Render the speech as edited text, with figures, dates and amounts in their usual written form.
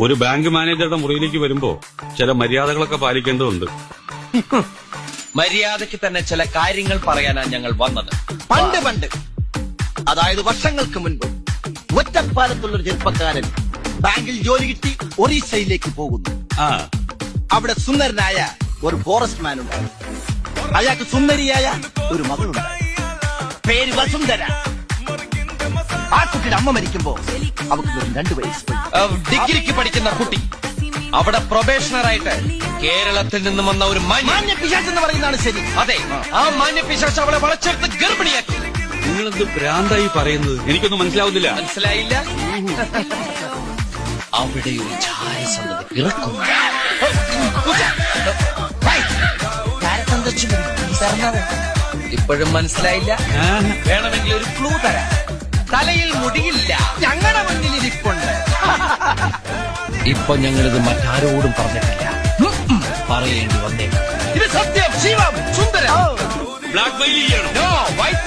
ഒരു ബാങ്ക് മാനേജറുടെ മുറിയിലേക്ക് വരുമ്പോ ചില മര്യാദകളൊക്കെ പാലിക്കേണ്ടതുണ്ട്. മര്യാദയ്ക്ക് തന്നെ ചില കാര്യങ്ങൾ പറയാനാണ് ഞങ്ങൾ വന്നത്. പണ്ട് അതായത് വർഷങ്ങൾക്ക് മുൻപ് ഒറ്റപ്പാലത്തുള്ളൊരു ചെറുപ്പക്കാരൻ ബാങ്കിൽ ജോലി കിട്ടി ഒറീസയിലേക്ക് പോകുന്നു. അവിടെ സുന്ദരനായ ഒരു ഫോറസ്റ്റ് മാൻ ഉണ്ട്. അയാൾക്ക് സുന്ദരിയായ ഒരു മകളുണ്ട്. പേര് വസുന്ധര. ആ കുട്ടിയുടെ അമ്മ മരിക്കുമ്പോ അവർക്ക് വെറും 2 വയസ്സ്. ഡിഗ്രിക്ക് പഠിക്കുന്ന കുട്ടി അവിടെ പ്രൊബേഷണറായിട്ട് കേരളത്തിൽ നിന്നും വന്ന ഒരു മാന്യ പിശാച് എന്ന് പറയുന്നതാണ് ശരി. അതെ, ആ മാന്യ പിശാച് അവളെ വളച്ചെടുത്ത് ഗർഭിണിയാക്കി. നിങ്ങളെന്ത് ഭ്രാന്തായി പറയുന്നത്? എനിക്കൊന്നും മനസ്സിലാവുന്നില്ല. മനസ്സിലായില്ല? അവിടെ ഒരു ചായസന്ധത പിറക്കുന്നു. ഇപ്പോഴും മനസ്സിലായില്ല? വേണമെങ്കിൽ ഒരു ക്ലൂ തരാം. തലയിൽ മുടിയില്ല, ഞങ്ങളുടെ മുന്നിൽ ഇരിപ്പുണ്ട്. ഇപ്പൊ ഞങ്ങളിത് മറ്റാരോടും പറഞ്ഞിട്ടില്ല, പറയേണ്ടി വന്നേക്കും. ഇത് സത്യം. ശിവം സുന്ദരം ബ്ലാക്ക് മെയിൽ ചെയ്യണം. No, white